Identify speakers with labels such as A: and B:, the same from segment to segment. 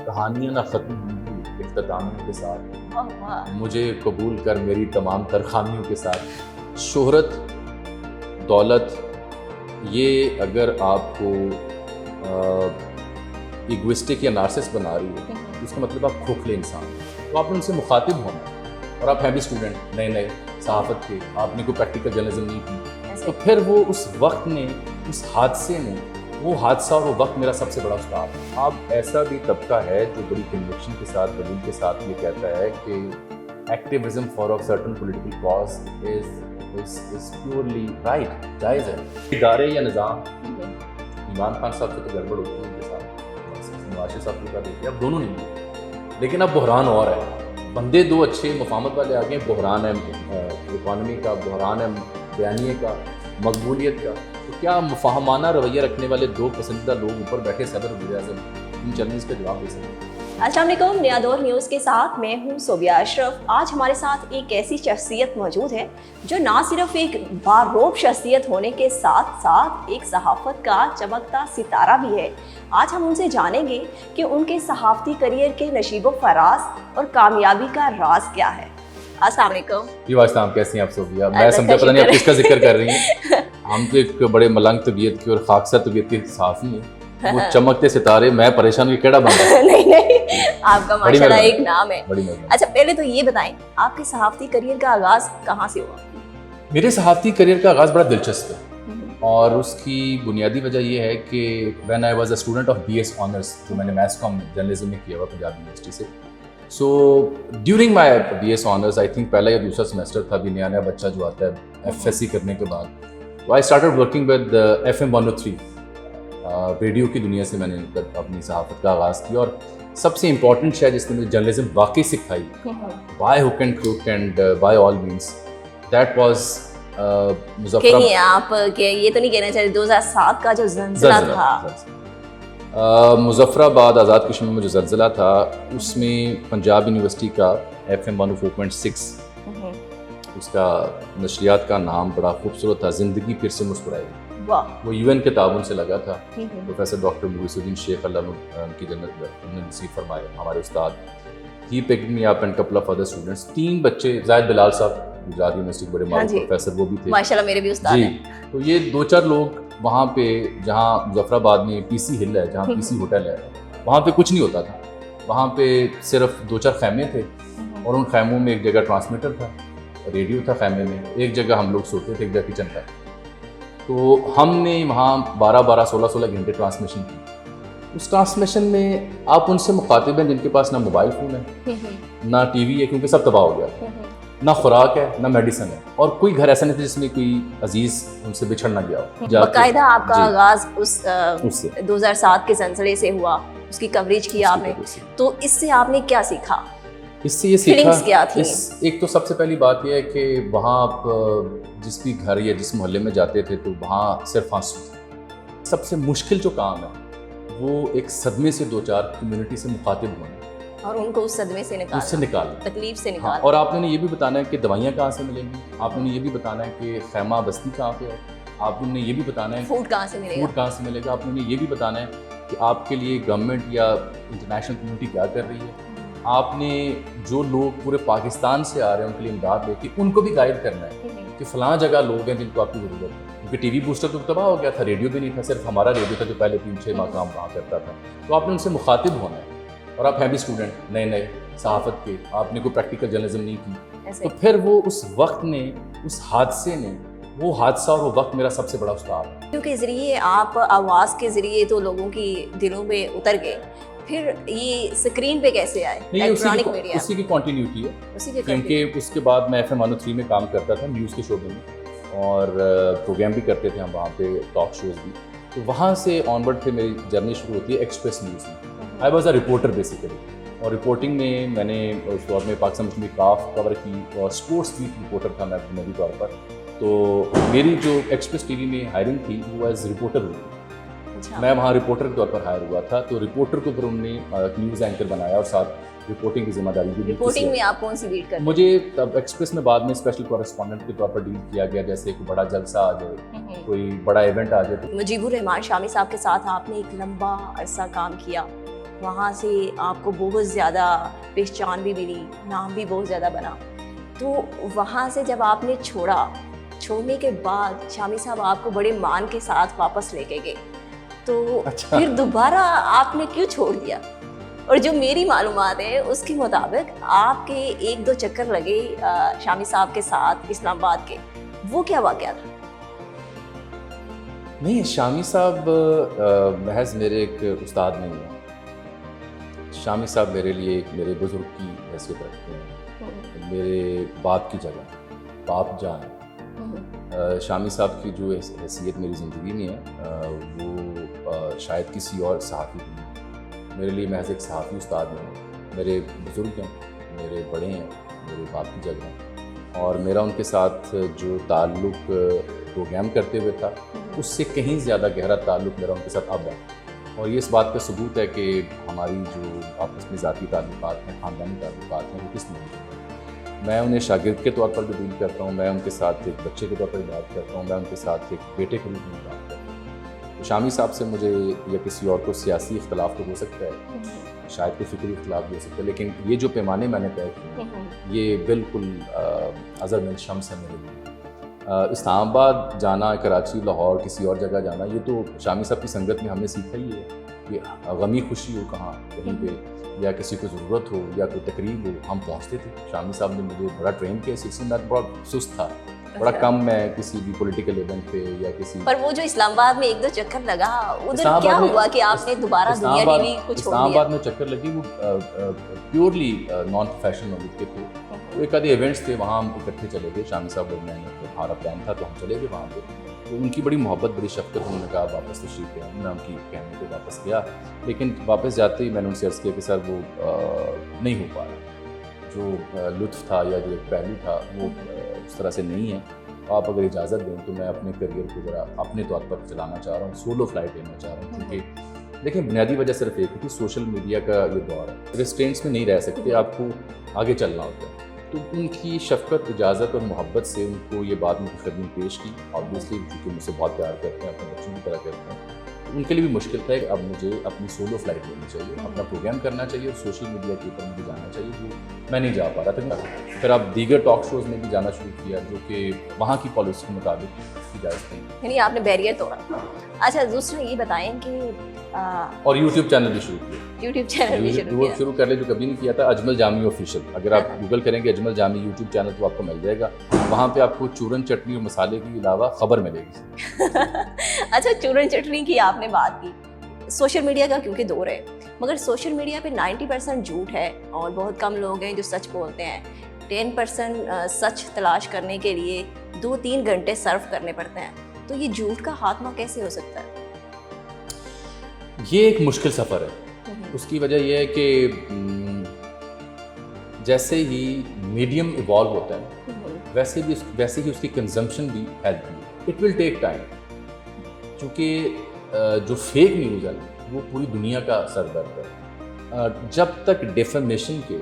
A: کہانیاں نہ ختم ہوں گی اختتامیوں کے ساتھ،
B: واہ،
A: مجھے قبول کر میری تمام ترخامیوں کے ساتھ۔ شہرت، دولت، یہ اگر آپ کو ایگوسٹک یا نارسس بنا رہی ہے، اس کا مطلب آپ کھوکھلے انسان ہیں، تو آپ نے ان سے مخاطب ہونا ہے۔ اور آپ ہیں بھی اسٹوڈنٹ نئے صحافت کے، آپ نے کوئی پریکٹیکل جرنلزم نہیں کی، تو پھر وہ اس وقت نے، اس حادثے نے، وہ حادثہ اور وہ وقت میرا سب سے بڑا استاد ہے۔ اب ایسا بھی طبقہ ہے جو بڑی کنوکشن کے ساتھ، دلیل کے ساتھ یہ کہتا ہے کہ activism for a certain political cause is purely right, جائز ہے۔ ادارے یا نظام، عمران خان صاحب سے تو گڑبڑ ہوتی ہے ان کے ساتھ، نواز صاحب کو دیکھیے، اب دونوں نہیں ہیں، لیکن اب بحران اور ہے، بندے دو اچھے مفاہمت والے آگے، بحران ہے اکانومی کا، بحران ہے بیانیے کا، مقبولیت کا۔ تو کیا مفاہمانہ رویہ رکھنے والے دو پسندیدہ لوگ اوپر بیٹھے صدر وزیر اعظم ان چیلنجز کا جواب دے سکتے ہیں؟
B: السلام علیکم، نیا دور نیوز کے ساتھ میں ہوں صوبیہ اشرف۔ آج ہمارے ساتھ ایک ایسی شخصیت موجود ہے جو نہ صرف ایک باروب شخصیت ہونے کے ساتھ ساتھ ایک صحافت کا چمکتا ستارہ بھی ہے۔ آج ہم ان سے جانیں گے کہ ان کے صحافتی کریئر کے نشیب و فراز اور کامیابی کا راز کیا ہے۔ السلام علیکم
A: جی واسطہ، کیسی ہیں آپ صوبیہ؟ میں سمجھا پتہ نہیں آپ کس کا ذکر کر رہی ہیں۔ ہم تو ایک بڑے ملنگ طبیعت کے اور خاکسار طبیعت کے صحافی ہیں، وہ چمکتے ستارے، میں پریشان ہوئی کیڑا بندہ۔
B: نہیں، آپ کا ماشاءاللہ ایک نام ہے۔
A: بڑی مہربانی۔
B: اچھا، پہلے تو یہ بتائیں آپ کے صحافتی کریئر کا آغاز کہاں سے ہوا؟
A: میرے صحافتی کریئر کا آغاز بڑا دلچسپ ہے، اور اس کی بنیادی وجہ یہ ہے کہ when I was a student of B S honours, جو میں نے میس کام جرنلزم میں کیا ہوا پنجاب یونیورسٹی سے۔ So during my B S honours, I think پہلا یا دوسرا سیمسٹر تھا، بھی نیا بچہ جو آتا ہے ایف ایس سی کرنے کے بعد، تو I started working with FM 103، radio کی دنیا سے میں نے اپنی صحافت کا آغاز کیا، اور سب سے امپورٹنٹ شاید جس نے مجھے جرنلزم واقعی سکھائی، by hook and کروک and by all means, that was
B: کہیں آپ یہ تو نہیں کہنا چاہتے 2007 کا جو زلزلہ تھا،
A: مظفر آباد آزاد کشمیر میں جو زلزلہ تھا، اس میں پنجاب یونیورسٹی کا FM 104.6، اس کا نشریات کا نام بڑا خوبصورت تھا، زندگی پھر سے مسکرائے، وہ UN کے تعاون سے لگا تھا۔ پروفیسر ڈاکٹر محیث الدین شیخ، اللہ ان کی جنت میں نصیب فرمائے، ہمارے استاد، ہی picked me up and couple of other students، 3 بچے، زاہد بلال صاحب گجرات یونیورسٹی کے بڑے معروف پروفیسر، وہ بھی تھے
B: ماشاءاللہ میرے بھی استاد ہیں۔
A: تو یہ 2-4 لوگ وہاں پہ، جہاں مظفر آباد میں PC ہل ہے، جہاں PC ہوٹل ہے، وہاں پہ کچھ نہیں ہوتا تھا، وہاں پہ صرف 2-4 خیمے تھے، اور ان خیموں میں ایک جگہ ٹرانسمیٹر تھا، ریڈیو تھا خیمے میں، ایک جگہ ہم لوگ سوتے تھے، ایک جگہ کچن تھا۔ تو ہم نے وہاں 12-12 16-16 گھنٹے ٹرانسمیشن کی۔ اس ٹرانسمیشن میں آپ ان سے مخاطب ہیں جن کے پاس نہ موبائل فون ہے، نہ ٹی وی ہے، کیونکہ سب تباہ ہو گیا، نہ خوراک ہے، نہ میڈیسن ہے، اور کوئی گھر ایسا نہیں تھا جس میں کوئی عزیز ان سے بچھڑ نہ گیا ہو۔
B: باقاعدہ آپ کا آغاز اس 2007 کے زلزلے سے ہوا، اس کی کوریج کی آپ نے، تو اس سے آپ نے کیا سیکھا؟
A: اس سے یہ سیکھا،
B: کیا تھی؟
A: ایک تو سب سے پہلی بات یہ ہے کہ وہاں آپ جس بھی گھر یا جس محلے میں جاتے تھے تو وہاں صرف آنسو، سب سے مشکل جو کام ہے وہ ایک صدمے سے 2-4 کمیونٹی سے مخاطب ہونا، اور
B: ان کو اس صدمے سے
A: نکالنا،
B: تکلیف سے نکالنا،
A: اور آپ نے یہ بھی بتانا ہے کہ دوائیاں کہاں سے ملیں گی، آپ نے یہ بھی بتانا ہے کہ خیمہ بستی کہاں پہ ہے، آپ نے یہ بھی بتانا ہے
B: فوڈ کہاں سے
A: ملے گا، آپ نے یہ بھی بتانا ہے کہ آپ کے لیے گورنمنٹ یا انٹرنیشنل کمیونٹی کیا کر رہی ہے، آپ نے جو لوگ پورے پاکستان سے آ رہے ہیں ان کے لیے امداد لے کے ان کو بھی گائیڈ کرنا ہے کہ فلاں جگہ لوگ ہیں جن کو آپ کی ضرورت ہے، کیونکہ ٹی وی بوسٹر تو تباہ ہو گیا تھا، ریڈیو بھی نہیں تھا، صرف ہمارا ریڈیو تھا جو پہلے 3-6 ماہ کام وہاں کرتا تھا، تو آپ نے ان سے مخاطب ہونا ہے، اور آپ ہیں بھی اسٹوڈنٹ نئے صحافت کے، آپ نے کوئی پریکٹیکل جرنلزم نہیں کی، تو پھر وہ اس وقت نے، اس حادثے نے، وہ حادثہ اور وہ وقت میرا سب سے بڑا استاد ہے،
B: کیونکہ ذریعے آپ آواز کے ذریعے تو لوگوں کی دلوں میں اتر گئے، پھر یہ اسکرین پہ کیسے آئے؟ الیکٹرانک میڈیا
A: اسی کی کنٹینیوٹی ہے، کیونکہ اس کے بعد میں FM 103 میں کام کرتا تھا نیوز کے شعبے میں، اور پروگرام بھی کرتے تھے ہم وہاں پہ، ٹاک شوز بھی، تو وہاں سے آن ورڈ پھر میری جرنی شروع ہوتی ہے ایکسپریس نیوز میں۔ I was a reporter basically, اور رپورٹنگ میں نے اس دور میں پاکستان مسلم لیگ کاف کور کی، اور اسپورٹس کی رپورٹر تھا میں بنیادی طور پر، تو میری جو ایکسپریس ٹی وی میں ہائرنگ تھی وہ ایز رپورٹر ہوئی، میں وہاں رپورٹر کے طور پر ہائر ہوا تھا، تو رپورٹر کو پھر انہوں نے نیوز اینکر بنایا، اور ساتھ رپورٹنگ کی ذمہ داری بھی۔
B: رپورٹنگ میں آپ کون سی بیٹ کرتے؟
A: مجھے تب ایکسپریس میں بعد میں اسپیشل کورسپونڈنٹ کے طور پر ڈیل کیا گیا، جیسے کوئی بڑا جلسہ آ جائے، کوئی بڑا ایونٹ آ جائے۔
B: مجیب الرحمان شامی صاحب کے ساتھ آپ نے ایک لمبا عرصہ کام کیا، وہاں سے آپ کو بہت زیادہ پہچان بھی ملی, نام بھی بہت زیادہ بنا. تو وہاں سے جب آپ نے چھوڑنے کے بعد شامی صاحب آپ کو بڑے مان کے ساتھ واپس لے کے گئے, تو پھر دوبارہ آپ نے کیوں چھوڑ دیا؟ اور جو میری معلومات ہے اس کے مطابق آپ کے 1-2 چکر لگے شامی صاحب کے ساتھ اسلام آباد کے, وہ کیا واقعہ تھا؟
A: نہیں, شامی صاحب محض میرے ایک استاد نہیں ہیں. شامی صاحب میرے لیے میرے بزرگ کی حیثیت رکھتے ہیں, میرے باپ کی جگہ, باپ جان. شامی صاحب کی جو حیثیت میری زندگی میں ہے وہ شاید کسی اور صحافی کی نہیں. میرے لیے محض ایک صحافی استاد نہیں, میرے بزرگ ہیں, میرے بڑے ہیں, میرے باپ کی جگہ ہیں. اور میرا ان کے ساتھ جو تعلق پروگرام کرتے ہوئے تھا اس سے کہیں زیادہ گہرا تعلق میرا ان کے ساتھ اب ہے. اور یہ اس بات کا ثبوت ہے کہ ہماری جو آپس میں ذاتی تعلقات ہیں, خاندانی تعلقات ہیں, وہ کس میں ہیں. میں انہیں شاگرد کے طور پر بھی ڈیل کرتا ہوں, میں ان کے ساتھ ایک بچے کے طور پر بات کرتا ہوں, میں ان کے ساتھ ایک بیٹے کے روپ میں بات کرتا ہوں. شامی صاحب سے مجھے یا کسی اور کو سیاسی اختلاف تو ہو سکتا ہے, شاید کوئی فکری اختلاف بھی ہو سکتا ہے, لیکن یہ جو پیمانے میں نے طے کیے یہ بالکل ازر من شمس ہے میرے لیے. اسلام آباد جانا, کراچی, لاہور, کسی اور جگہ جانا, یہ تو شامی صاحب کی سنگت میں ہم نے سیکھا ہی ہے. یہ غمی خوشی ہو کہاں کہیں پہ, یا کسی کو ضرورت ہو یا کوئی تقریب ہو, ہم پہنچتے تھے. شامی صاحب نے مجھے بڑا ٹرین کیا. سلسلے میں بڑا سست تھا, بڑا کم میں کسی بھی پولیٹیکل ایونٹ پہ یا کسی.
B: پر وہ جو اسلام آباد میں 1-2 چکر لگا, ادھر کیا ہوا کہ آپ نے دوبارہ دنیا ٹی وی کو چھوڑ دیا؟
A: اسلام آباد میں چکر لگی وہ پیورلی نان پروفیشنل نالج کے تھے. ایک آدھے ایونٹس تھے, وہاں ہم اکٹھے چلے گئے. شامی صاحب اور میں نے, ہمارا پلان تھا تو ہم چلے گئے وہاں پہ. تو ان کی بڑی محبت, بڑی شفقت, انہوں نے کہا واپس تشریف لے. میں ان کی کہنے پہ واپس گیا, لیکن واپس جاتے ہی میں نے ان سے عرض کیا کہ سر وہ نہیں ہو پا رہا, جو لطف تھا یا جو ایک پہلو تھا وہ اس طرح سے نہیں ہے. آپ اگر اجازت دیں تو میں اپنے کریئر کو ذرا اپنے طور پر چلانا چاہ رہا ہوں, سولو فلائٹ لینا چاہ رہا ہوں. کیونکہ دیکھیں بنیادی وجہ صرف ایک ہے کہ سوشل میڈیا کا یہ دور ہے, ریسٹرینٹس میں نہیں رہ سکتے, آپ کو آگے چلنا ہوتا ہے. تو ان کی شفقت, اجازت اور محبت سے ان کو یہ بات مجھے خدمت پیش کی. آبویسلی کیونکہ مجھ سے بہت پیار کرتے ہیں, اپنے بچوں کی طرح کرتے ہیں, ان کے لیے بھی مشکل تھا کہ اب مجھے اپنی سولو فلائٹ لینی چاہیے, اپنا پروگرام کرنا چاہیے, اور سوشل میڈیا کے اوپر مجھے جانا چاہیے, جو میں نہیں جا پا رہا تھا. پھر اب دیگر ٹاک شوز میں بھی جانا شروع کیا جو کہ وہاں کی پالیسی کے مطابق اجازت نہیں,
B: یعنی آپ نے بیریئر توڑا. اچھا, دوسرا یہ بتائیں کہ
A: اور یوٹیوب چینل بھی شروع کیا.
B: یوٹیوب چینل بھی
A: شروع کر لے, جو کبھی نہیں کیا تھا, اجمل جامی آفیشیل. اگر آپ گوگل کریں گے اجمل جامی یوٹیوب چینل تو آپ کو مل جائے گا. وہاں پہ آپ کو چورن چٹنی اور مسالے کے علاوہ خبر ملے گی.
B: اچھا, چورن چٹنی کی آپ نے بات کی. سوشل میڈیا کا کیونکہ دور ہے, مگر سوشل میڈیا پہ 90% جھوٹ ہے اور بہت کم لوگ ہیں جو سچ بولتے ہیں. 10% سچ تلاش کرنے کے لیے 2-3 گھنٹے صرف کرنے پڑتے ہیں. تو یہ جھوٹ کا خاتمہ کیسے ہو سکتا ہے؟
A: یہ ایک مشکل سفر ہے. اس کی وجہ یہ ہے کہ جیسے ہی میڈیم ایوالو ہوتا ہے ویسے ہی اس کی کنزمپشن بھی ہیلتھی ہے. اٹ ول ٹیک ٹائم, چونکہ جو فیک نیوز ہے وہ پوری دنیا کا سر درد ہے. جب تک ڈیفیمیشن کے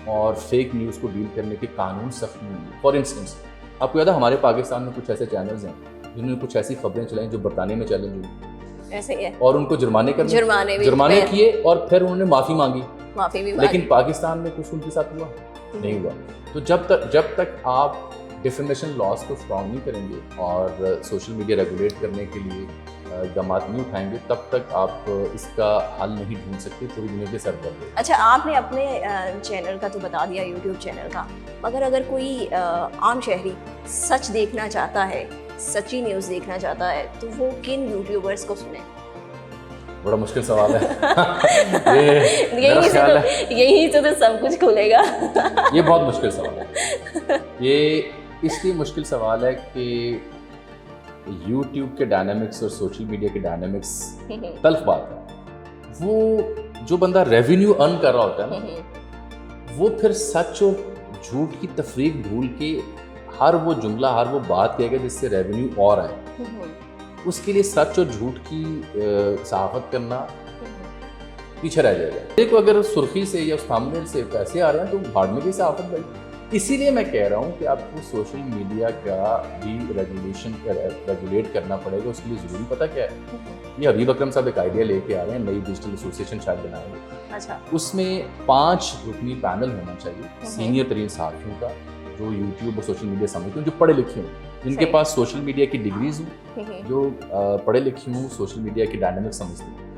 A: اور فیک نیوز کو ڈیل کرنے کے قانون سخت نہیں ہوئے. فار انسٹنس آپ کو یاد ہے ہمارے پاکستان میں کچھ ایسے چینلز ہیں جنہوں نے کچھ ایسی خبریں چلائیں جو برطانیہ میں چیلنج ہوئی,
B: ایسے ہی ہے,
A: اور ان کو جرمانے کیے اور پھر انہوں نے معافی مانگی, لیکن پاکستان میں کچھ ان کے ساتھ ہوا نہیں ہوا. تو جب تک آپ ڈیفیمیشن لاس کو اسٹرانگ نہیں کریں گے اور سوشل میڈیا ریگولیٹ کرنے کے لیے اقدامات نہیں اٹھائیں گے, تب تک آپ اس کا حل نہیں ڈھونڈ سکتے پوری دنیا کے سر پر.
B: اچھا, آپ نے اپنے چینل کا تو بتا دیا, یوٹیوب چینل کا, مگر اگر کوئی عام شہری سچ دیکھنا چاہتا ہے, سچی نیوز دیکھنا چاہتا ہے, تو وہ کن یوٹیوبرز کو سنیں؟
A: بڑا مشکل سوال ہے.
B: یہی تو سب کچھ کھلے گا.
A: یہ بہت مشکل سوال ہے. یہ اس لیے مشکل سوال ہے کہ یوٹیوب کے ڈائنامکس اور سوشل میڈیا کے ڈائنامکس تلخ بات ہے. وہ جو بندہ ریونیو ارن کر رہا ہوتا ہے نا, وہ پھر سچ اور جھوٹ کی تفریق بھول کے ہر وہ جملہ, ہر وہ بات کہے گا جس سے ریونیو اور آئے. اس کے لیے سچ اور جھوٹ کی صحافت کرنا پیچھے رہ جائے گا. دیکھو, اگر سرخی سے یا اس تھامنیل سے پیسے آ رہے ہیں تو بھاڑ میں کی صحافت بھائی. اسی لیے میں کہہ رہا ہوں کہ آپ کو سوشل میڈیا کا بھی ریگولیٹ کرنا پڑے گا. اس کے لیے ضروری پتہ کیا ہے؟ یہ حبیب اکرم صاحب ایک آئیڈیا لے کے آ رہے ہیں, نئی ڈیجیٹل ایسوسیشن شاید بنائیں گے.
B: اچھا.
A: اس میں 5 رکنی پینل ہونا چاہیے سینئر ترین صحافیوں کا, جو یوٹیوب اور سوشل میڈیا سمجھتے ہیں, جو پڑھے لکھے ہوں, جن کے پاس سوشل میڈیا کی ڈگریز ہوں, جو پڑھے لکھے ہوں, سوشل میڈیا کی ڈائنامک سمجھتے ہیں.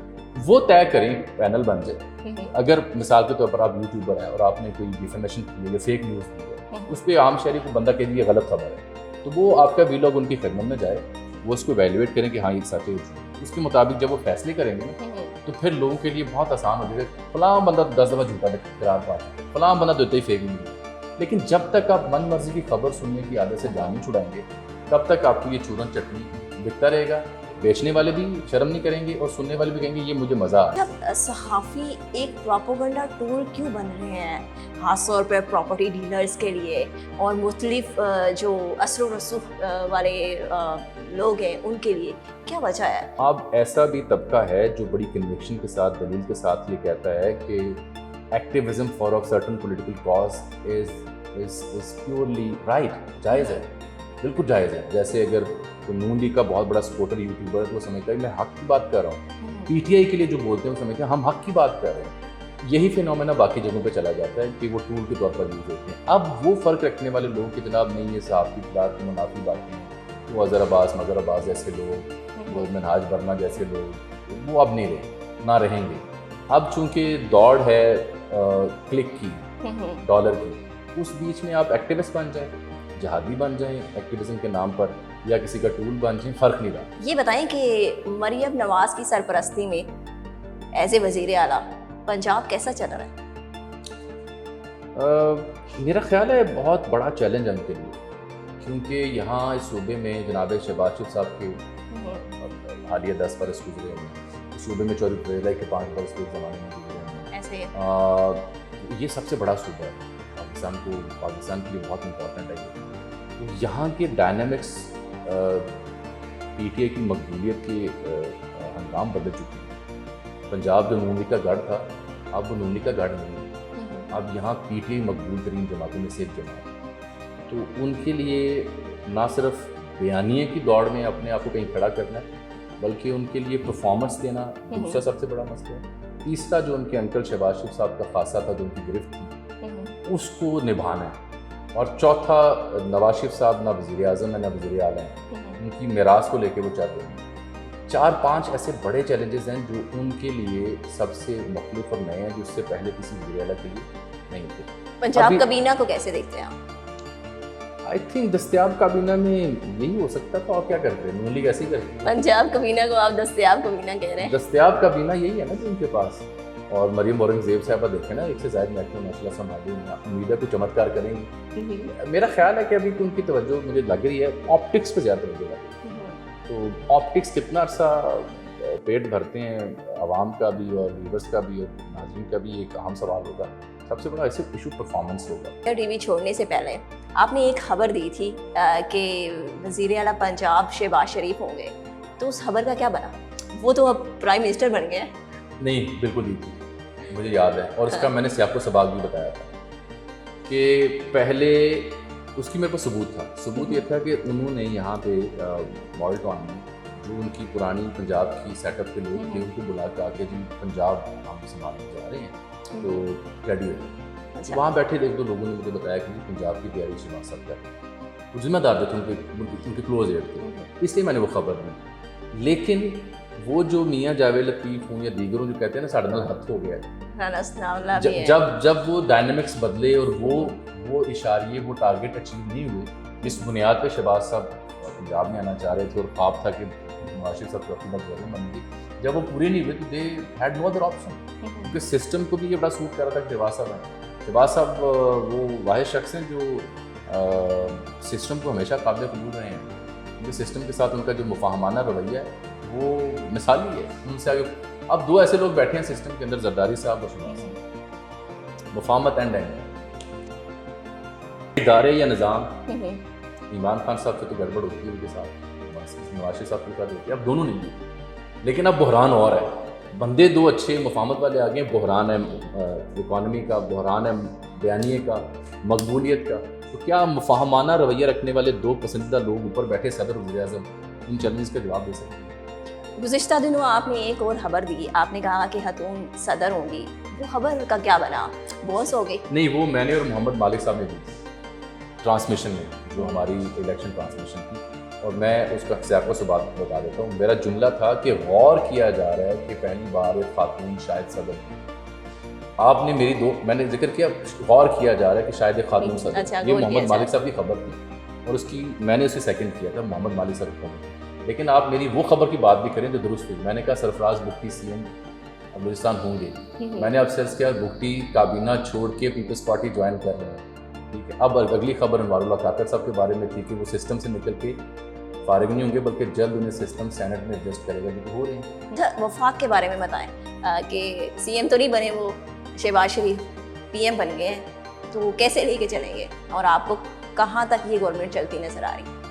A: وہ طے کریں, پینل بن جائے. اگر مثال کے طور پر آپ یوٹیوبر ہیں اور آپ نے کوئی ڈیفیمیشن کی ہے یا فیک نیوز کی ہے, اس پہ عام شہری کو بندہ کہہ دیے غلط خبر ہے, تو وہ آپ کا ویلاگ ان کی خدمت میں جائے, وہ اس کو ایویلویٹ کریں کہ ہاں یہ سچ ہے. اس کے مطابق جب وہ فیصلے کریں گے تو پھر لوگوں کے لیے بہت آسان ہو جائے گا. فلاں بندہ 10 دفعہ جھوٹا قرار پاتا ہے, فلاں بندہ دیتے ہی فیک نیوز. لیکن جب تک آپ من مرضی کی خبر سننے کی عادت سے جان نہیں چھڑائیں گے, تب تک آپ کو یہ چورن چٹنی بکتا رہے گا. بیچنے والے بھی شرم نہیں کریں گے اور سننے والے بھی کہیں گے یہ مجھے مزہ آ رہا ہے.
B: صحافی ایک پروپیگنڈا ٹول کیوں بن رہے ہیں, خاص طور پہ پراپرٹی ڈیلرز کے لیے اور مختلف جو اثر و رسوخ والے لوگ ہیں ان کے لیے, کیا وجہ ہے؟
A: اب ایسا بھی طبقہ ہے جو بڑی کنوکشن کے ساتھ, دلیل کے ساتھ یہ کہتا ہے کہ activism for a certain political cause is purely right, جائز ہے, بالکل جائز ہے. جیسے اگر کوئی نون لیگ کا بہت بڑا سپورٹر یوٹیوبر ہے تو وہ سمجھتا ہے کہ میں حق کی بات کر رہا ہوں. پی ٹی آئی کے لیے جو بولتے ہیں وہ سمجھتے ہیں ہم حق کی بات کر رہے ہیں. یہی فینومینا باقی جگہوں پہ چلا جاتا ہے کہ وہ ٹول کے طور پر یوز ہوتے ہیں. اب وہ فرق رکھنے والے لوگ کہ جناب نہیں یہ صحافی اطلاعات کی منافی باتیں ہیں, وہ اظہر عباس, مظہر عباس جیسے لوگ, وہ منہاج برما جیسے لوگ, وہ اب نہیں رہے, نہ رہیں گے. اب چونکہ دوڑ ہے کلک کی, ڈالر کی, اس بیچ میں آپ ایکٹیوسٹ بن جائیں, جہادی بن جائیں ایکٹیویزم کے نام پر, یا کسی کا ٹول بن جائیں, فرق نہیں رہا.
B: یہ بتائیں کہ مریم نواز کی سرپرستی میں ایز اے وزیر اعلیٰ پنجاب کیسا چل رہا ہے؟
A: میرا خیال ہے بہت بڑا چیلنج ہے ان کے لیے, کیونکہ یہاں اس صوبے میں جناب شہباز شریف صاحب کے حالیہ 10 برس گزرے ہیں, اس صوبے میں چوری پریلا کے 5 برس کے زمانے میں گزرے ہیں. یہ سب سے بڑا صوبہ ہے پاکستان کو, پاکستان کے لیے بہت امپورٹنٹ ہے. یہاں کے ڈائنامکس پی ٹی آئی کی مقبولیت کے ہنگام بدل چکے ہیں. پنجاب جو نون لیگ کا گڑھ تھا اب وہ نون لیگ کا گڑھ نہیں ہے. اب یہاں پی ٹی آئی مقبول ترین جماعتوں میں سے ایک جماعت ہے. تو ان کے لیے نہ صرف بیانیے کی دوڑ میں اپنے آپ کو کہیں کھڑا کرنا ہے, بلکہ ان کے لیے پرفارمنس دینا دوسرا سب سے بڑا مسئلہ ہے. تیسرا جو ان کے انکل شہباز شریف صاحب کا خاصہ تھا, جو ان کی گرفت تھی, اس کو نبھانا ہے. اور چوتھا نواز شریف صاحب نہ وزیر اعظم ہے نہ وزیر اعلیٰ ہیں, ان کی میراث کو لے کے وہ چاہتے ہیں. 4-5 ایسے بڑے چیلنجز ہیں جو ان کے لیے سب سے مختلف اور نئے ہیں, جو اس سے پہلے کسی وزیر اعلیٰ کے لیے نہیں تھے.
B: پنجاب کابینہ کو کیسے دیکھتے ہیں آپ؟
A: آئی تھنک دستیاب کابینہ میں یہی ہو سکتا تھا, اور کیا کرتے ہیں, نون لیگ ایسے ہی کرتی ہے.
B: پنجاب کابینہ کو آپ دستیاب کابینہ کہہ رہے ہیں؟
A: دستیاب کابینہ یہی ہے نا جو ان کے پاس. اور مریم اورنگزیب صاحبہ دیکھیں نا, 1 سے زائد محکمہ ماشاء اللہ سنبھالیں, امید ہے کوئی چمتکار کریں گی. میرا خیال ہے کہ ابھی تو ان کی توجہ مجھے لگ رہی ہے آپٹکس پہ زیادہ توجہ لگ رہی ہے. تو آپٹکس کتنا عرصہ پیٹ بھرتے ہیں عوام کا بھی اور ویورز کا بھی اور ناظرین کا بھی ایک اہم سوال ہوگا. سب سے بڑا ایسے ایشو پرفارمنس ہوگا.
B: ٹی وی چھوڑنے سے پہلے آپ نے ایک خبر دی تھی کہ وزیر اعلیٰ پنجاب شہباز شریف ہوں گے, تو اس خبر کا کیا بنا؟ وہ تو اب پرائم منسٹر بن گئے.
A: نہیں, بالکل نہیں تھی, مجھے یاد ہے. اور اس کا میں نے سیاق و سباق بھی بتایا تھا کہ پہلے اس کی میرے پاس ثبوت تھا. ثبوت یہ تھا کہ انہوں نے یہاں پہ ماڈل ٹاؤن میں جو ان کی پرانی پنجاب کی سیٹ اپ کے لوگ تھے, ان کو بلا کر کے جی پنجاب ہم سنبھالنے جا رہے ہیں تو ریڈی ہو گئے. وہاں بیٹھے 1-2 لوگوں نے مجھے بتایا کہ پنجاب کی تیاری شہباز صاحب کا وہ ذمہ دار جو تھے ان کے کلوز ایڈ تھے, اس لیے میں نے وہ خبر دی. لیکن وہ جو میاں جاوید لطیف ہوں یا دیگروں جو کہتے ہیں نا ساڑھے 9 ہاتھ ہو گیا, جب وہ ڈائنامکس بدلے اور وہ اشاریے وہ ٹارگیٹ اچیو نہیں ہوئے جس بنیاد پہ شہباز صاحب پنجاب میں آنا چاہ رہے تھے اور خواب تھا کہ نواز شریف صاحب کو اپنی بات گورنمنٹ بن گئی, جب وہ پورے نہیں ہوئے تو they had no other option, کیونکہ سسٹم کو بھی یہ بڑا سوٹ کر رہا تھا کہ شہباز صاحب ہیں. شہباز صاحب وہ واحد شخص ہیں جو سسٹم کو ہمیشہ قابل قبول رہے ہیں, کیونکہ سسٹم کے ساتھ ان کا جو مفاہمانہ رویہ ہے وہ مثالی ہے. ان سے آگے اب 2 ایسے لوگ بیٹھے ہیں سسٹم کے اندر, زرداری صاحب اور شہباز صاحب. مفاہمت اینڈ ادارے یا نظام, عمران خان صاحب سے تو گڑبڑ ہوتی ہے ان کے ساتھ, نواز شریف صاحب کے ساتھ ہوتی ہے, اب دونوں نہیں ہوئی. لیکن اب بحران اور ہے بندے دو اچھے مفاہمت والے آ گئے، بحران ہے اکانومی کا، بحران ہے بیانیے کا، مقبولیت کا، تو کیا مفاہمانہ رویہ رکھنے والے دو پسندیدہ لوگ اوپر بیٹھے صدر وزیر اعظم ان چیلنجز کا جواب دے سکتے ہیں؟
B: گزشتہ دنوں آپ نے ایک اور خبر دی، آپ نے کہا کہ خاتون صدر ہوں گی، وہ خبر کا کیا بنا؟ بحث ہو گئی؟
A: نہیں، وہ میں نے اور محمد مالک صاحب نے دی ٹرانسمیشن میں، جو ہماری الیکشن ٹرانسمیشن تھی، اور میں اس کا سیاق سے بات بتا دیتا ہوں۔ میرا جملہ تھا کہ غور کیا جا رہا ہے کہ پہلی بار ایک خاتون شاید صدر، آپ نے میری میں نے ذکر کیا غور کیا جا رہا ہے کہ شاید ایک خاتون صدر، یہ محمد مالک صاحب کی خبر تھی، اور اس کی میں نے اسے سیکنڈ کیا تھا، محمد مالک صاحب کی خبر۔ لیکن آپ میری وہ خبر کی بات بھی کریں جو درست ہوئی، میں نے کہا سرفراز بگٹی سی ایم بلوچستان ہوں گے، میں نے اب سے عرض کیا بگٹی کابینہ چھوڑ کے پیپلز پارٹی جوائن کر رہے ہیں، ٹھیک ہے۔ اب اگلی خبر انوار اللہ کاکڑ صاحب کے بارے میں تھی کہ وہ سسٹم سے نکل کے فارغ نہیں ہوں گے، بلکہ جلد انہیں سسٹم سینٹ میں ایڈجسٹ کرے گا، جو کہ ہو رہے ہیں۔
B: وفاق کے بارے میں بتائیں کہ سی ایم تو نہیں بنے، وہ شہباز شریف پی ایم بن گئے ہیں، تو کیسے لے کے چلیں گے، اور آپ کو کہاں تک یہ گورنمنٹ چلتی نظر آ رہی ہے؟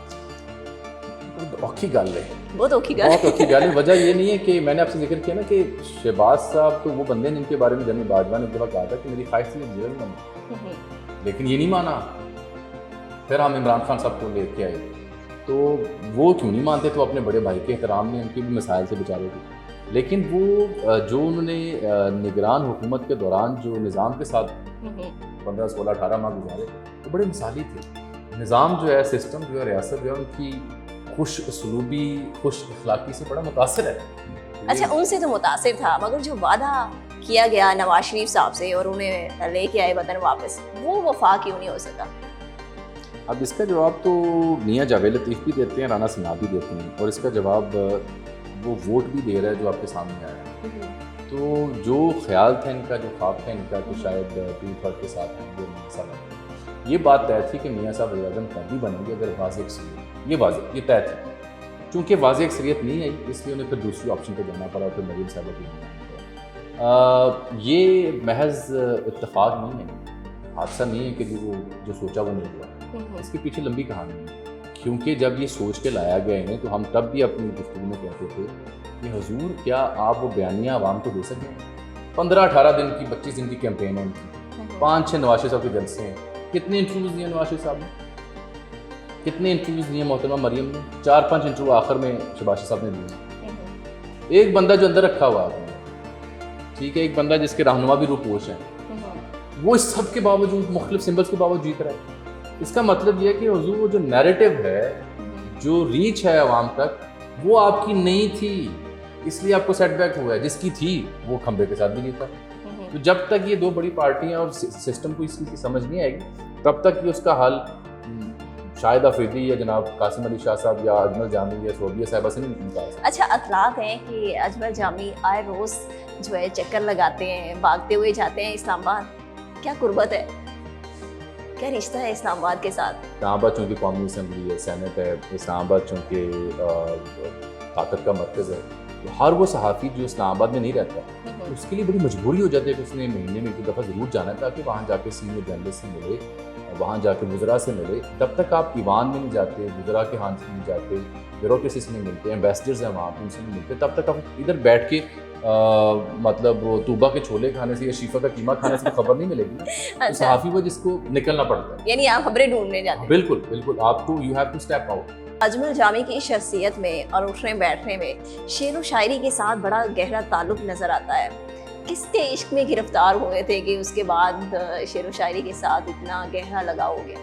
A: بہت اوکھی گل ہے،
B: بہت اوکھی گل
A: ہے۔ وجہ یہ نہیں ہے کہ میں نے آپ سے ذکر کیا نا کہ شہباز صاحب تو وہ بندے ہیں جن کے بارے میں جنرل باجوہ نے ایک دفعہ کہا تھا کہ میری خواہش تھی جنرل بنے، لیکن یہ نہیں مانا، پھر ہم عمران خان صاحب کو لے کے آئے، تو وہ کیوں نہیں مانتے؟ تو اپنے بڑے بھائی کے احترام میں ان کے بھی مسائل سے بچارے تھے، لیکن وہ جو انہوں نے نگران حکومت کے دوران جو نظام کے ساتھ 15 16 18 ماہ گزارے، وہ بڑے مثالی تھے۔ نظام جو ہے، سسٹم جو ہے، ریاست جو ہے، ان کی خوش اسلوبی، خوش اخلاقی سے بڑا متاثر ہے۔
B: اچھا، ان سے تو متاثر تھا، مگر جو وعدہ کیا گیا نواز شریف صاحب سے اور انہیں لے کے آئے وطن واپس، وہ وفا کیوں نہیں ہو سکا؟
A: اب اس کا جواب تو میاں جاوید لطیف بھی دیتے ہیں، رانا ثنا بھی دیتے ہیں، اور اس کا جواب وہ ووٹ بھی دے رہا ہے جو آپ کے سامنے آیا ہے۔ تو جو خیال تھا ان کا، جو خواب تھا ان کا کہ شاید 2/3 کے ساتھ ہیں وہ میاں صاحب، یہ بات طے تھی کہ میاں صاحب وزیر اعظم تبھی بنیں گے اگر واضح اکثریت، یہ طے تھی۔ چونکہ واضح اکثریت نہیں آئی، اس لیے انہیں پھر دوسری آپشن پہ جانا پڑا، پھر مریم صاحبہ کو جانا پڑا۔ یہ محض اتفاق نہیں ہے، حادثہ نہیں ہے کہ جو سوچا وہ نہیں ہوا، اس کے پیچھے لمبی کہانی ہے۔ کیونکہ جب یہ سوچ کے لایا گیا انہیں، تو ہم تب بھی اپنی گفتگو میں کہتے تھے کہ حضور کیا آپ وہ بیانیہ عوام کو دے سکیں؟ 15-18 دن کی 25 دن کی کیمپین ہے ان کی، 5-6 نواز شریف صاحب کے جلسے ہیں، کتنے انٹرویوز دیے نواز شریف صاحب نے؟ کتنے انٹرویوز دیے محترمہ مریم نے؟ 4-5 انٹرویو آخر میں شہباز شریف صاحب نے دیے۔ ایک بندہ جو اندر رکھا ہوا ہے، ٹھیک ہے، ایک بندہ جس کے رہنما بھی روپوش ہیں، وہ اس سب کے باوجود، مختلف سمبلس کے باوجود جیت رہا ہے۔ اس کا مطلب یہ ہے کہ حضور وہ جو نیریٹو ہے، جو ریچ ہے عوام تک، وہ آپ کی نہیں تھی، اس لیے آپ کو سیٹ بیک ہوا ہے۔ جس کی تھی وہ کھمبے کے ساتھ بھی نہیں تھا۔ تو جب تک یہ دو بڑی پارٹیاں اور سسٹم کو اس کی سمجھ نہیں آئے گی، تب تک یہ اس کا حل شاہد افریدی یا جناب قاسم علی شاہ صاحب یا اجمل جامی یا صوبیہ صاحبہ سے نہیں نکال سکتے۔
B: اچھا، اطلاعات ہیں کہ اجمل جامی آئے روز جو ہے چکر لگاتے ہیں، بھاگتے ہوئے جاتے ہیں اسلام آباد، کیا قربت ہے، کیا رشتہ ہے اسلام آباد کے ساتھ؟
A: اسلام آباد چونکہ قومی اسمبلی ہے، سینٹ ہے، اسلام آباد چونکہ طاقت کا مرکز ہے، ہر وہ صحافی جو اسلام آباد میں نہیں رہتا، اس کے لیے بڑی مجبوری ہو جاتی ہے کہ اس نے مہینے میں ایک دفعہ ضرور جانا ہے، تاکہ وہاں جا کے سینئر جرنلسٹ سے ملے، وہاں جا کے وزراء سے ملے۔ جب تک آپ ایوان میں نہیں جاتے، وزراء کے ہاں سے نہیں جاتے، بیوروکریسی سے نہیں ملتے، ایمبیسڈرز ہیں وہاں پہ ان سے نہیں ملتے، تب تک آپ ادھر بیٹھ کے مطلب طوبہ کے چھولے کھانے سے یا شیفا کا قیمہ کھانے سے خبر نہیں ملے گی نا۔ تو صحافی وہ جس کو نکلنا پڑتا ہے،
B: یعنی آپ خبریں ڈھونڈنے جاتے ہیں۔
A: بالکل بالکل، آپ کو you have to step out.
B: Ajmal Jami کی شخصیت میں اور اٹھنے بیٹھنے میں شعر و شاعری کے ساتھ بڑا گہرا تعلق نظر آتا ہے۔ کس کے عشق میں گرفتار ہوئے تھے کہ اس کے بعد شعر و شاعری کے ساتھ اتنا گہرا لگاؤ ہو گیا؟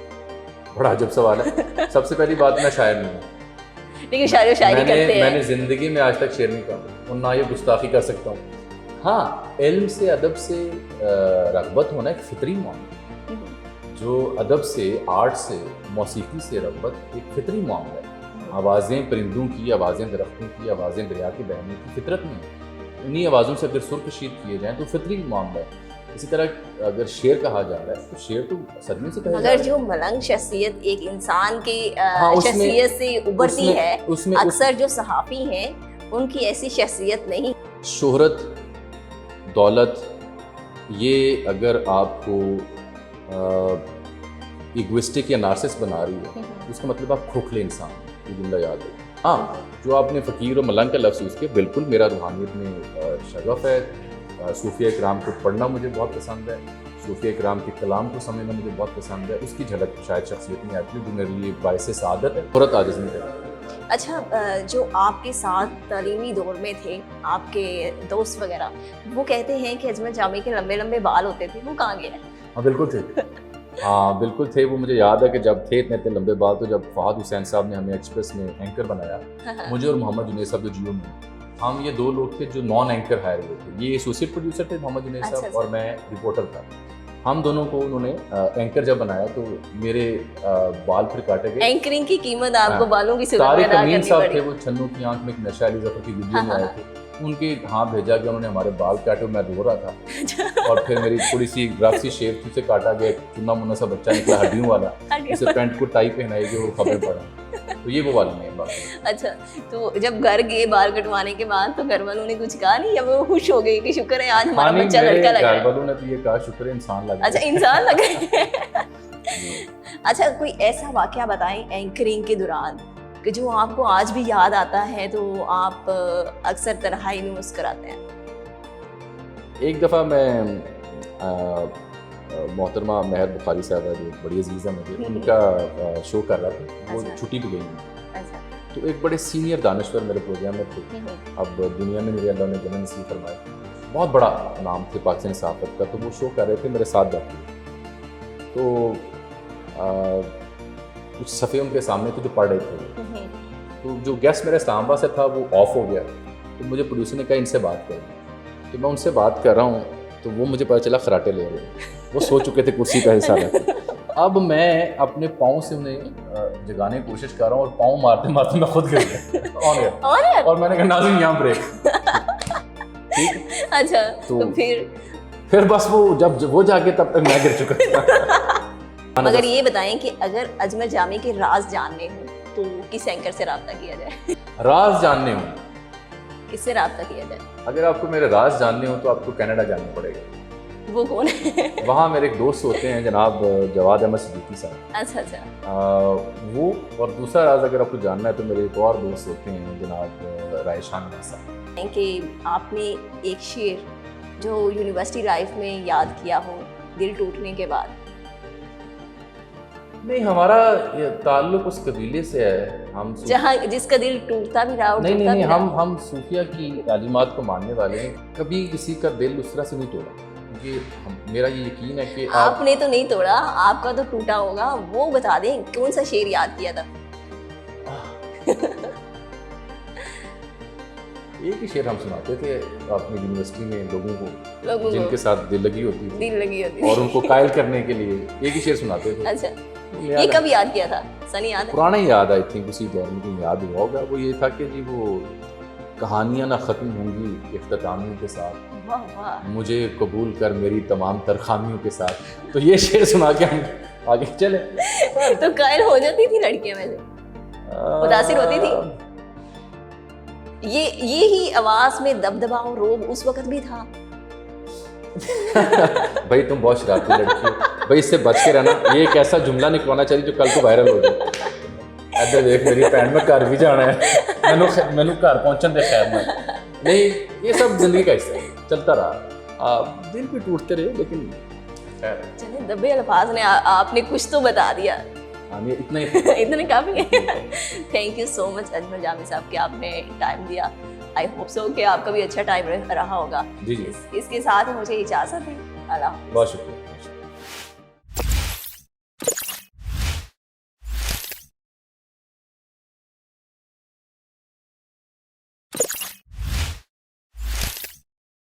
A: بڑا عجب سوال ہے۔ سب سے پہلی بات، میں شاعر نہیں ہوں،
B: لیکن شاعر و شاعری کرتے ہیں۔
A: میں نے زندگی میں آج تک شعر نہیں کہا اور نہ یہ گستاخی کر سکتا ہوں۔ ہاں، علم سے، ادب سے رغبت ہونا ایک فطری معاملہ ہے، جو ادب سے، آرٹ سے، موسیقی سے رغبت ایک فطری معاملہ ہے۔ آوازیں پرندوں کی، آوازیں درختوں کی، آوازیں دریا کے بہنے کی فطرت میں ہے، انہی آوازوں سے اگر سر کشید کیے جائیں تو فطری معاملہ ہے۔ اسی طرح اگر شعر کہا جا رہا ہے تو شعر تو صدمے سے کہا جا رہا ہے۔
B: مگر جو ملنگ شخصیت ایک انسان کی شخصیت سے ابھرتی ہے، اکثر جو صحافی ہیں ان کی ایسی شخصیت نہیں۔
A: شہرت، دولت، یہ اگر آپ کو ایگوسٹک یا نارسسٹ بنا رہی ہے، اس کا مطلب آپ کھوکھلے انسان ہیں، یہ جملہ یاد ہے۔ ہاں جو آپ نے فقیر و ملنگ کا لفظ یوز کیا، بالکل میرا روحانیت میں شغف ہے. صوفیہ اکرام کو پڑھنا مجھے بہت پسند ہے، صوفیہ اکرام کے کلام کو سمجھنا مجھے بہت پسند ہے. اس کی جھلک شاید شخصیت میں آتی ہے جو میرے لیے باعث سعادت ہے، بہت عاجز نہیں کرتی.
B: اچھا جو آپ کے ساتھ تعلیمی دور میں تھے آپ کے دوست وغیرہ، وہ کہتے ہیں کہ اجمل جامی کے لمبے لمبے بال ہوتے تھے، وہ کہاں گئے ہیں؟
A: ہاں بالکل تھے، ہاں بالکل تھے. وہ مجھے یاد ہے کہ جب تھے اتنے لمبے بال، تو جب فہد حسین صاحب نے ہمیں ایکسپریس میں اینکر بنایا، مجھے اور محمد جنید صاحب جو جیو میں، ہم یہ 2 لوگ تھے جو نان اینکر ہائر ہوئے تھے. یہ ایسوسیٹ پروڈیوسر تھے محمد جنید صاحب اور میں رپورٹر تھا. ہم دونوں کو انہوں نے اینکر جب بنایا تو میرے بال پھر کاٹے گئے.
B: اینکرنگ کی قیمت آپ کو بالوں کی صورت میں
A: طارق
B: ادا کرنی
A: امین صاحب
B: پڑی.
A: تھے، وہ چھنوں کی آنکھ میں ایک نشہ علی ظفر کی ویڈیو میں آئے تھے. ان کے ہاں بھیجا گیا، انہوں نے ہمارے بال کاٹے، میں رو رہا تھا. اور پھر میری تھوڑی سی رف سی شیپ تھی، اسے کاٹا گیا، چنا منا سا بچہ نکلا ہڈیوں والا، اسے پینٹ کو ٹائی پہنائی گئی، وہ خبر پڑا. تو یہ وہ والی نہیں بات.
B: اچھا تو جب گھر گئے بال کٹوانے کے بعد تو گھر والوں نے کچھ کہا نہیں، یا وہ خوش ہو گئی کہ شکر ہے آج ہمارا بچہ لڑکا لگ رہا ہے؟
A: گھر والوں نے تو یہ کہا شکر ہے انسان لگ رہا ہے.
B: اچھا انسان لگ رہا ہے. اچھا کوئی ایسا واقعہ بتائیں اینکرنگ کے دوران کہ جو آپ کو آج بھی یاد آتا ہے تو آپ اکثر تنہائی میں مسکراتے ہیں؟
A: ایک دفعہ میں محترمہ مہر بخاری صاحبہ جو بڑی عزیز ہے مجھے، ان کا شو کر رہا تھا، وہ چھٹی پہ گئی ہیں. تو ایک بڑے سینئر دانشور میرے پروگرام میں تھے. اب دنیا میں میرے اللہ نے جنم نصیب فرمائے، بہت بڑا نام تھے پاکستانی صحافت کا. تو وہ شو کر رہے تھے، میرے ساتھ بیٹھے. تو کچھ صفحے ان کے سامنے تھے جو پڑھ رہے تھے. تو جو گیسٹ میرے اسلام آباد سے تھا وہ آف ہو گیا. تو مجھے پروڈیوسر نے کہا ان سے بات کریں. تو میں ان سے بات کر رہا ہوں تو وہ مجھے پتہ چلا خراٹے لے رہے. وہ سو چکے تھے کرسی پہ حصہ لیتے. اب میں اپنے پاؤں سے انہیں جگانے کی کوشش کر رہا ہوں اور پاؤں مارتے مارتے میں خود گر گیا اور میں نے کہا ناظرین یہاں بریک.
B: اچھا تو
A: پھر بس وہ جب وہ جا کے تب تک میں گر چکا تھا.
B: مگر یہ بتائیں کہ اگر اجمل جامی کے راز جاننے ہوں تو کس اینکر سے رابطہ کیا جائے؟
A: راز جاننے ہوں
B: کس سے رابطہ کیا جائے؟
A: اگر آپ کو میرے راز جاننے ہوں تو آپ کو کینیڈا جانا پڑے گا.
B: وہ کون ہے؟
A: وہاں میرے ایک دوست ہوتے ہیں جناب جواد احمد صدیقی صاحب.
B: اچھا اچھا.
A: وہ اور دوسرا راز اگر آپ کو جاننا ہے تو میرے ایک اور دوست ہوتے ہیں جناب رائشان صاحب.
B: کہ آپ نے ایک شعر جو یونیورسٹی لائف میں یاد کیا ہو دل ٹوٹنے کے بعد؟
A: نہیں، ہمارا تعلق اس قبیلے سے ہے، ہم
B: جہاں جس کا دل ٹوٹتا بھی رہا.
A: نہیں، ہم صوفیہ کی تعلیمات کو ماننے والے ہیں. کبھی کسی کا دل اس طرح سے نہیں توڑا، کیونکہ میرا یہ یقین ہے کہ
B: آپ نے تو نہیں توڑا، آپ کا تو ٹوٹا ہوگا. وہ بتا دیں کون سا شعر یاد کیا تھا؟
A: ایک ہی شعر ہم سناتے تھے اپنی یونیورسٹی میں لوگوں کو جن کے ساتھ دل لگی ہوتی تھی اور ان کو قائل کرنے کے لیے ایک ہی شعر سناتے تھے.
B: اچھا یہ کب یاد کیا تھا؟ سنی یاد ہے؟
A: پرانا ہی یاد آئی تھنک اسی دور میں کہیں یاد ہوا ہوگا. وہ یہ تھا کہ جی وہ کہانیاں نہ ختم ہوں گی اختتامیوں کے ساتھ، مجھے قبول کر میری تمام ترخامیوں کے ساتھ. تو یہ شعر سنا کے ہم آگے چلے.
B: تو قائل ہو جاتی تھی لڑکیاں میں سے؟ متاثر ہوتی تھی؟ یہی آواز میں دبدبا اور روب اس وقت بھی تھا؟
A: بھائی تم بہت شرارتی لڑکی ہو بھائی، اس سے بچ کے رہنا. یہ ایک ایسا جملہ نکلوانا چاہیے جو کل کو وائرل ہو جائے. ادھر دیکھ میری بہن میں گھر بھی جانا ہے، مینو گھر پہنچن دے خیر میں. نہیں، یہ سب زندگی کا حصہ ہے، چلتا رہا. دل بھی ٹوٹتے رہے لیکن
B: چلے دبے الفاظ نے آپ نے کچھ تو بتا دیا. اتنے کافی ہے. تھینک یو سو مچ اجمل جامی صاحب کہ آپ نے ٹائم دیا. آئی ہوپ سو کہ آپ کا بھی اچھا ٹائم رہا ہوگا.
A: جی
B: اس کے ساتھ مجھے اجازت ہے. اللہ حافظ.
A: بہت شکریہ.